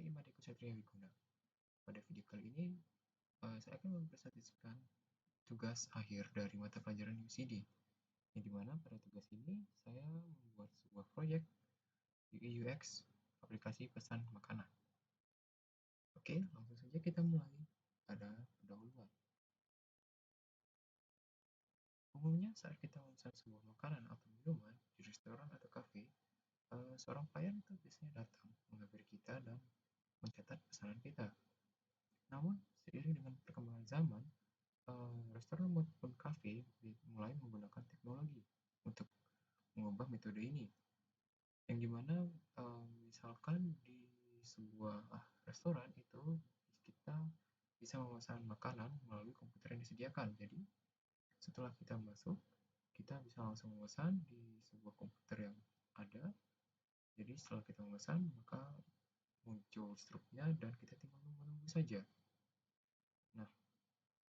saya Imade Kusatria Wiguna. Pada video kali ini, saya akan mempresentasikan tugas akhir dari mata pelajaran UCD, yang dimana pada tugas ini saya membuat sebuah proyek UI UX aplikasi pesan makanan. Oke, langsung saja kita mulai pada pendahuluan. Umumnya saat kita memesan sebuah makanan atau minuman di restoran atau kafe, seorang pelayan itu biasanya datang menghampiri kita dan mencatat pesanan kita. Namun, seiring dengan perkembangan zaman, restoran maupun kafe mulai menggunakan teknologi untuk mengubah metode ini. Yang dimana misalkan di sebuah restoran itu kita bisa memesan makanan melalui komputer yang disediakan. Jadi, setelah kita masuk, kita bisa langsung memesan di sebuah komputer yang ada. Jadi, setelah kita memesan, maka muncul struknya dan kita tinggal menunggu saja. Nah,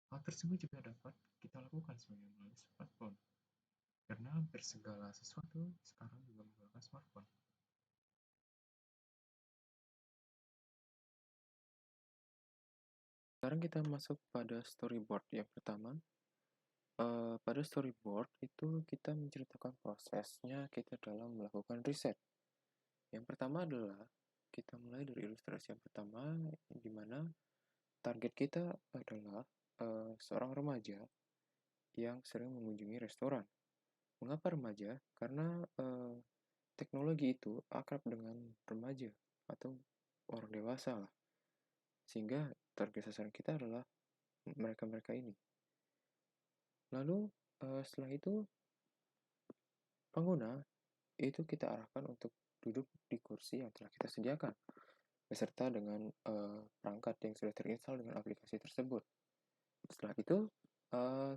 hal tersebut juga dapat kita lakukan sebenarnya melalui smartphone, karena hampir segala sesuatu sekarang juga menggunakan smartphone. Sekarang kita masuk pada storyboard yang pertama. Pada storyboard itu kita menceritakan prosesnya kita dalam melakukan riset. Yang pertama adalah kita mulai dari ilustrasi yang pertama, di mana target kita adalah seorang remaja yang sering mengunjungi restoran. Mengapa remaja? Karena teknologi itu akrab dengan remaja atau orang dewasa lah. Sehingga target sasaran kita adalah mereka-mereka ini. Lalu setelah itu pengguna itu kita arahkan untuk duduk di kursi yang telah kita sediakan beserta dengan perangkat yang sudah terinstall dengan aplikasi tersebut. Setelah itu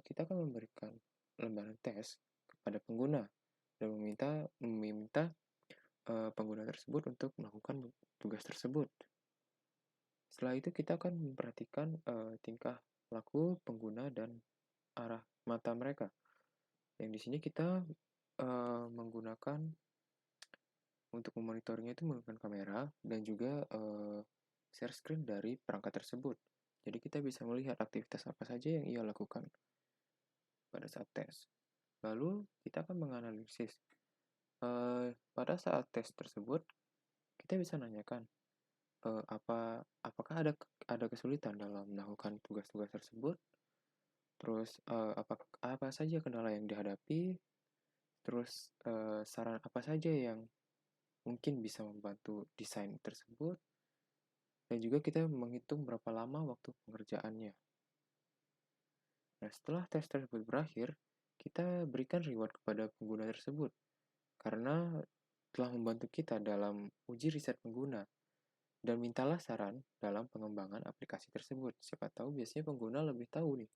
kita akan memberikan lembaran tes kepada pengguna dan meminta pengguna tersebut untuk melakukan tugas tersebut. Setelah itu kita akan memperhatikan tingkah laku pengguna dan arah mata mereka. Yang di sini kita menggunakan untuk memonitornya itu menggunakan kamera dan juga share screen dari perangkat tersebut. Jadi kita bisa melihat aktivitas apa saja yang ia lakukan pada saat tes. Lalu kita akan menganalisis. Pada saat tes tersebut, kita bisa nanyakan apakah ada kesulitan dalam melakukan tugas-tugas tersebut. Terus apa saja kendala yang dihadapi. Terus saran apa saja yang mungkin bisa membantu desain tersebut. Dan juga kita menghitung berapa lama waktu pengerjaannya. Nah, setelah tes tersebut berakhir, kita berikan reward kepada pengguna tersebut karena telah membantu kita dalam uji riset pengguna dan mintalah saran dalam pengembangan aplikasi tersebut. Siapa tahu biasanya pengguna lebih tahu nih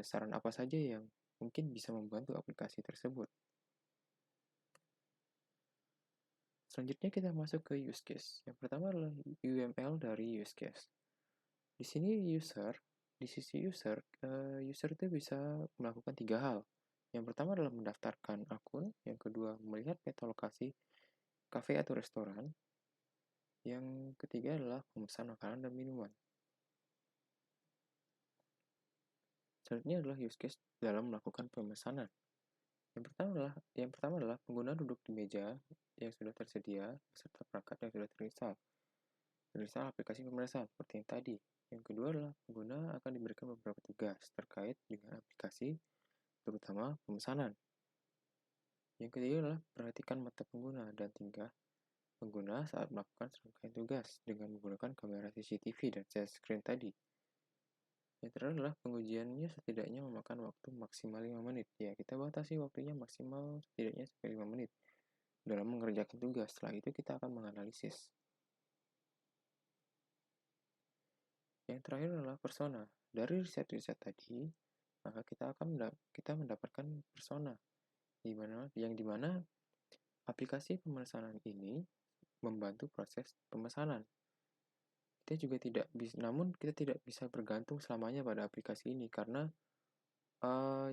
saran apa saja yang mungkin bisa membantu aplikasi tersebut. Selanjutnya kita masuk ke use case. Yang pertama adalah UML dari use case. Di sini di sisi user itu bisa melakukan 3 hal. Yang pertama adalah mendaftarkan akun, yang kedua melihat peta lokasi kafe atau restoran, yang ketiga adalah memesan makanan dan minuman. Selanjutnya adalah use case dalam melakukan pemesanan. Yang pertama adalah pengguna duduk di meja yang sudah tersedia beserta perangkat yang sudah terinstall aplikasi pemesanan seperti yang tadi. Yang kedua adalah pengguna akan diberikan beberapa tugas terkait dengan aplikasi, terutama pemesanan. Yang ketiga adalah perhatikan mata pengguna dan tingkah pengguna saat melakukan serangkaian tugas dengan menggunakan kamera CCTV dan share screen tadi. Yang terakhir adalah pengujiannya setidaknya memakan waktu maksimal 5 menit. Ya, kita batasi waktunya maksimal setidaknya sampai 5 menit dalam mengerjakan tugas. Setelah itu kita akan menganalisis. Yang terakhir adalah persona. Dari riset-riset tadi, maka kita mendapatkan persona yang dimana aplikasi pemesanan ini membantu proses pemesanan. Namun kita tidak bisa bergantung selamanya pada aplikasi ini karena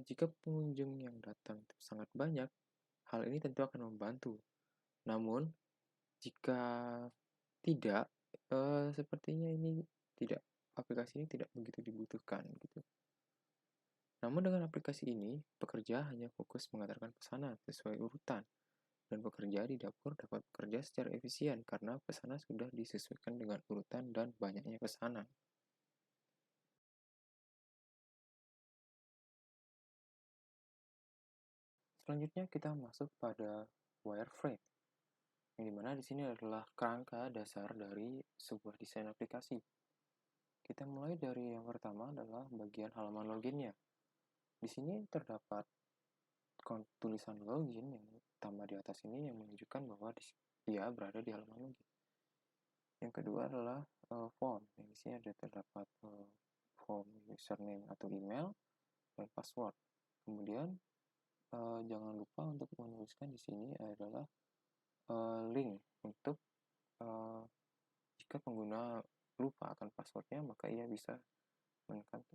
jika pengunjung yang datang itu sangat banyak, hal ini tentu akan membantu. Namun jika tidak, Sepertinya aplikasi ini tidak begitu dibutuhkan gitu. Namun dengan aplikasi ini, pekerja hanya fokus mengantarkan pesanan sesuai urutan, dan pekerja di dapur dapat bekerja secara efisien karena pesanan sudah disesuaikan dengan urutan dan banyaknya pesanan. Selanjutnya kita masuk pada wireframe, yang dimana di sini adalah kerangka dasar dari sebuah desain aplikasi. Kita mulai dari yang pertama adalah bagian halaman loginnya. Di sini terdapat tulisan login yang utama di atas ini yang menunjukkan bahwa dia berada di halaman login. Yang kedua adalah form. Yang di sini terdapat form username atau email dan password. Kemudian jangan lupa untuk menuliskan di sini adalah link untuk jika pengguna lupa akan passwordnya, maka ia bisa menekan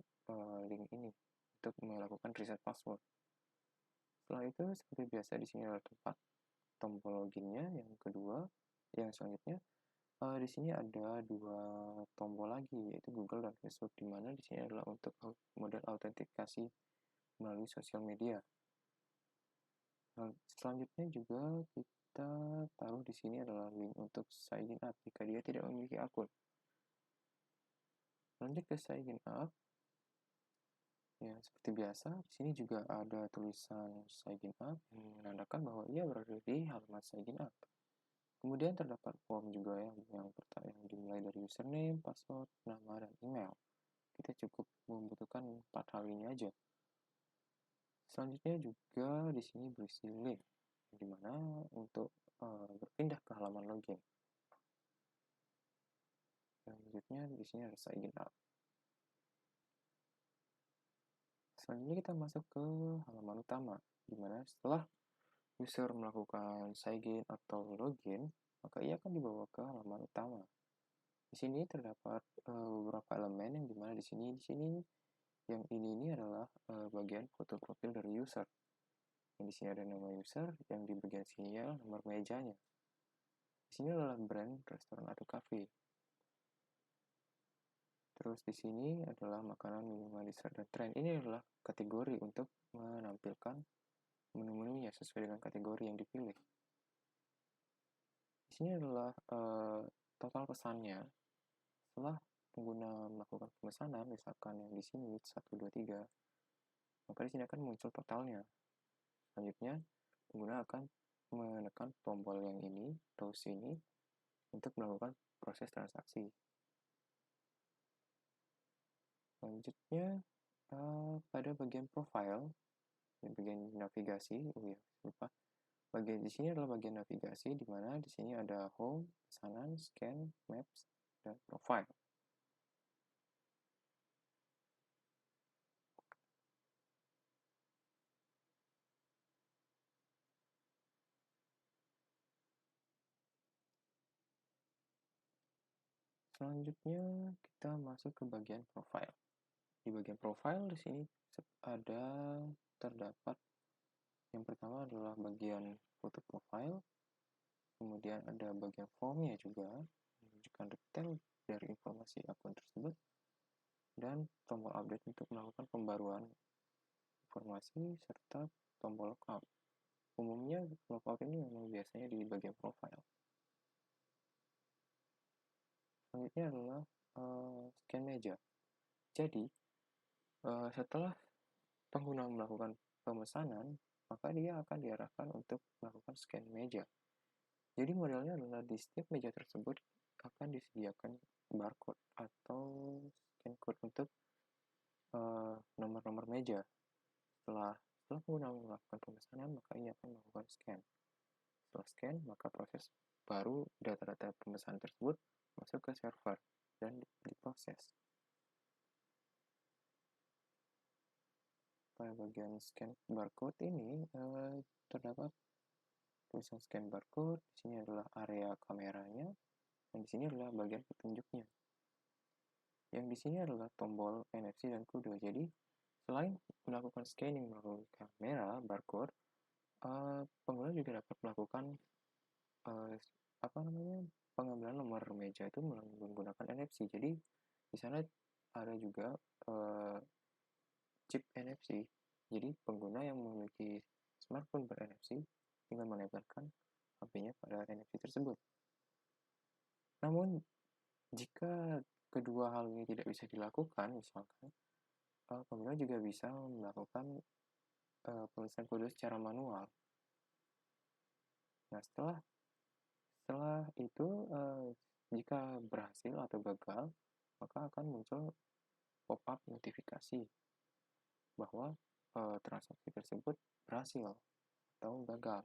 link ini untuk melakukan reset password. Setelah itu, seperti biasa di sini adalah tempat tombol loginnya. Yang kedua, yang selanjutnya di sini ada dua tombol lagi, yaitu Google dan Facebook, di mana di sini adalah untuk model autentikasi melalui sosial media. Selanjutnya juga kita taruh di sini adalah link untuk sign up jika dia tidak memiliki akun. Lanjut ke sign up. Ya, seperti biasa, di sini juga ada tulisan sign up yang menandakan bahwa ia berada di halaman sign up. Kemudian terdapat form juga yang dimulai dari username, password, nama, dan email. Kita cukup membutuhkan 4 hal ini aja. Selanjutnya juga di sini berisi link, di mana untuk berpindah ke halaman login. Selanjutnya di sini ada sign up. Selanjutnya kita masuk ke halaman utama, di mana setelah user melakukan sign in atau login, maka ia akan dibawa ke halaman utama. Di sini terdapat beberapa elemen yang dimana di sini yang ini adalah bagian foto profil dari user. Yang di sini ada nama user, yang di bagian sini adalah nomor mejanya. Di sini adalah brand, restoran atau cafe. Terus di sini adalah makanan, minuman, dessert, dan tren. Ini adalah kategori untuk menampilkan menu-menunya sesuai dengan kategori yang dipilih. Di sini adalah total pesannya. Setelah pengguna melakukan pemesanan, misalkan yang di sini 1, 2, 3, maka di sini akan muncul totalnya. Selanjutnya, pengguna akan menekan tombol yang ini, toast ini, untuk melakukan proses transaksi. Selanjutnya, pada bagian profile, bagian navigasi, lupa. Bagian di sini adalah bagian navigasi, di mana di sini ada home, pesanan, scan, maps, dan profile. Selanjutnya kita masuk ke bagian profile. Di bagian profile di sini terdapat yang pertama adalah bagian foto profile, kemudian ada bagian formnya juga, menunjukkan detail dari informasi akun tersebut, dan tombol update untuk melakukan pembaruan informasi, serta tombol logout. Umumnya logout ini memang biasanya di bagian profile. Selanjutnya adalah scan meja. Jadi, setelah pengguna melakukan pemesanan, maka dia akan diarahkan untuk melakukan scan meja. Jadi modelnya adalah di setiap meja tersebut akan disediakan barcode atau scan code untuk nomor-nomor meja. Setelah pengguna melakukan pemesanan, maka ia akan melakukan scan. Setelah scan, maka proses baru data-data pemesanan tersebut masuk ke server dan diproses. Pada bagian scan barcode ini terdapat tulisan scan barcode. Di sini adalah area kameranya, dan di sini adalah bagian petunjuknya. Yang di sini adalah tombol NFC dan kode. Jadi selain melakukan scanning melalui kamera barcode, pengguna juga dapat melakukan pengambilan nomor meja itu menggunakan NFC. Jadi di sana ada juga chip NFC. Jadi pengguna yang memiliki smartphone ber-NFC tinggal menempelkan HP-nya pada NFC tersebut. Namun jika kedua hal ini tidak bisa dilakukan, misalkan pengguna juga bisa melakukan penulisan kode secara manual. Nah, setelah itu jika berhasil atau gagal, maka akan muncul pop-up notifikasi bahwa transaksi tersebut berhasil atau gagal.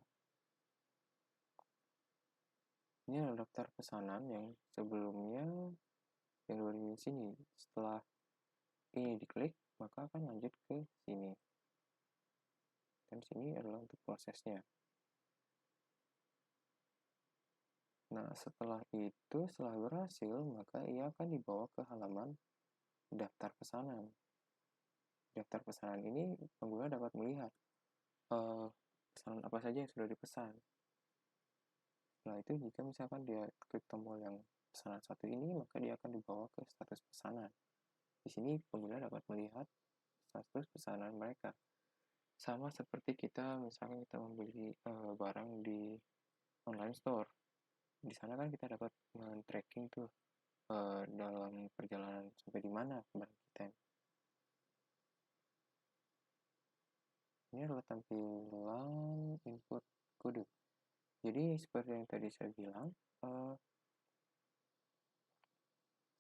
Ini adalah daftar pesanan yang sebelumnya yang di sini. Setelah ini diklik, maka akan lanjut ke sini. Dan sini adalah untuk prosesnya. Nah, setelah berhasil, maka ia akan dibawa ke halaman daftar pesanan. Daftar pesanan ini pengguna dapat melihat pesanan apa saja yang sudah dipesan. Setelah itu, jika misalkan dia klik tombol yang pesanan satu ini, maka dia akan dibawa ke status pesanan. Di sini pengguna dapat melihat status pesanan mereka. Sama seperti kita misalkan kita membeli barang di online store. Di sana kan kita dapat men-tracking tuh dalam perjalanan sampai di mana barang kita. Ini adalah tampilan input kode. Jadi seperti yang tadi saya bilang,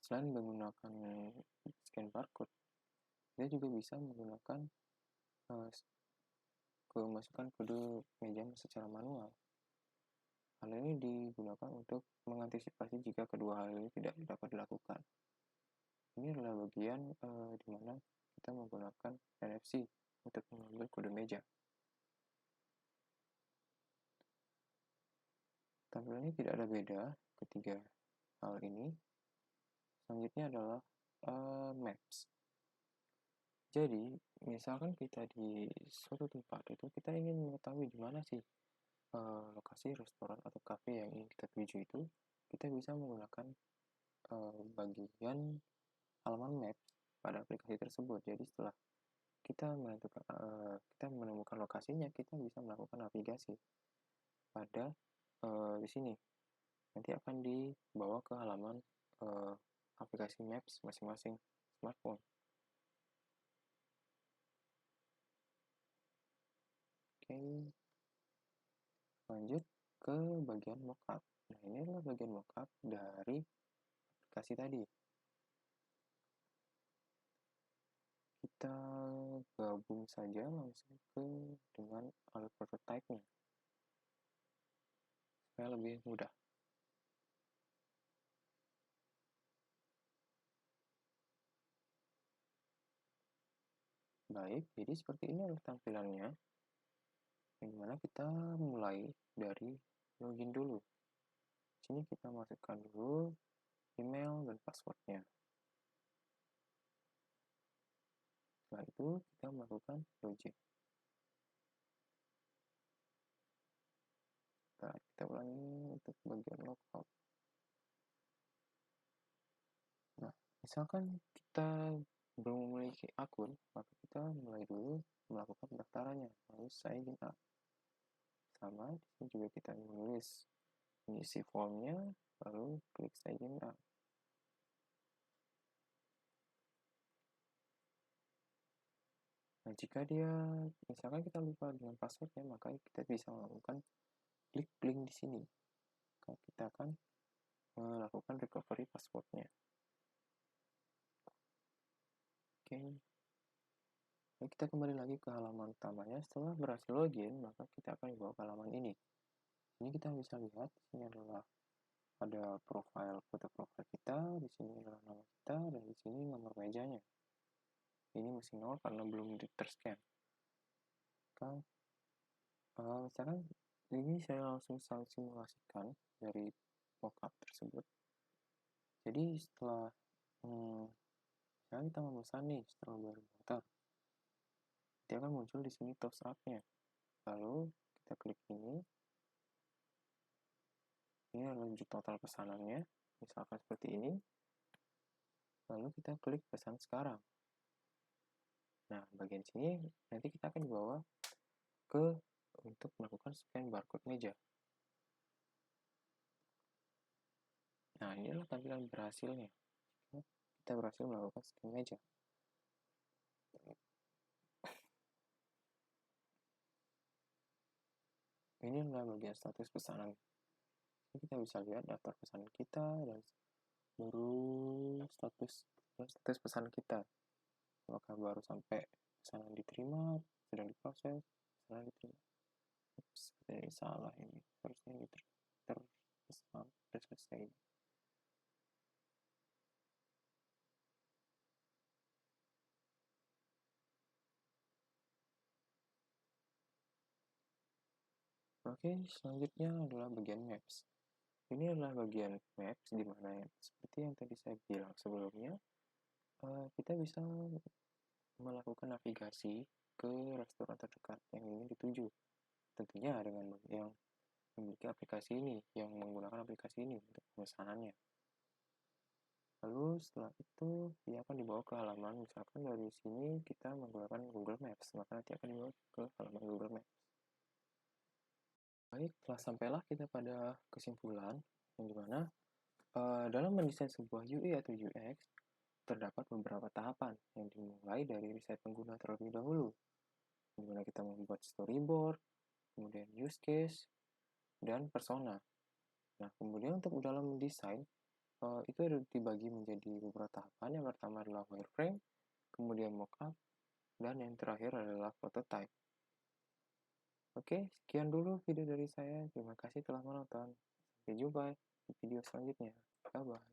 selain menggunakan scan barcode, kita juga bisa menggunakan kemasukan kode meja secara manual. Hal ini digunakan untuk mengantisipasi jika kedua hal ini tidak dapat dilakukan. Ini adalah bagian di mana kita menggunakan NFC untuk mengambil kode meja. Tampilannya tidak ada beda ketiga hal ini. Selanjutnya adalah Maps. Jadi, misalkan kita di suatu tempat itu kita ingin mengetahui di mana sih lokasi restoran atau kafe yang ingin kita tuju itu, kita bisa menggunakan bagian halaman Maps pada aplikasi tersebut. Jadi setelah kita menemukan lokasinya, kita bisa melakukan navigasi pada di sini. Nanti akan dibawa ke halaman aplikasi Maps masing-masing smartphone. Oke, lanjut ke bagian mockup. Nah, ini adalah bagian mockup dari aplikasi tadi. Kita gabung saja langsung dengan alat prototype-nya supaya lebih mudah. Baik, jadi seperti ini adalah tampilannya, yang dimana kita mulai dari login dulu. Di sini kita masukkan dulu email dan passwordnya. Setelah itu kita melakukan login. Nah, kita ulangi untuk bagian logout. Nah, misalkan kita belum memiliki akun, maka kita mulai dulu melakukan pendaftarannya, lalu sign up. Sama, di sini juga kita menulis mengisi formnya, lalu klik sign up. Nah, jika misalkan kita lupa dengan passwordnya, maka kita bisa melakukan klik link di sini. Kita akan melakukan recovery passwordnya. Oke. Lalu kita kembali lagi ke halaman utamanya. Setelah berhasil login, maka kita akan dibawa ke halaman ini. Ini kita bisa lihat, di sini adalah ada foto profil kita, di sini adalah nama kita, dan di sini nomor mejanya. Ini masih 0 karena belum terscan. Misalkan ini saya langsung simulasikan dari mockup tersebut. Jadi setelah kita memesan nih strawberry motor, dia akan muncul di sini toast up-nya. Lalu kita klik ini adalah total pesanannya. misalkan seperti ini, lalu kita klik pesan sekarang. Nah, bagian sini nanti kita akan dibawa untuk melakukan scan barcode meja. Nah, ini adalah tampilan berhasilnya. Kita berhasil melakukan scan meja. Ini adalah bagian status pesanan. Ini kita bisa lihat daftar pesanan kita dan baru status pesanan kita. Apakah baru sampai pesanan diterima, sedang diproses, pesanan diterima. Ini salah ini. Harusnya ini terpesan, selesai. Oke, selanjutnya adalah bagian Maps. Ini adalah bagian Maps di mana seperti yang tadi saya bilang sebelumnya, kita bisa melakukan navigasi ke restoran terdekat yang ingin dituju. Tentunya dengan yang memiliki aplikasi ini, yang menggunakan aplikasi ini untuk pemesanannya. Lalu setelah itu dia akan dibawa ke halaman, misalkan dari sini kita menggunakan Google Maps, maka nanti akan dibawa ke halaman Google Maps. Baik, telah sampailah kita pada kesimpulan yang dimana dalam mendesain sebuah UI atau UX terdapat beberapa tahapan yang dimulai dari riset pengguna terlebih dahulu, di mana kita membuat storyboard, kemudian use case, dan persona. Nah, kemudian untuk dalam mendesain itu ada dibagi menjadi beberapa tahapan. Yang pertama adalah wireframe, kemudian mockup, dan yang terakhir adalah prototype. Oke, sekian dulu video dari saya. Terima kasih telah menonton. Sampai jumpa di video selanjutnya. Bye-bye.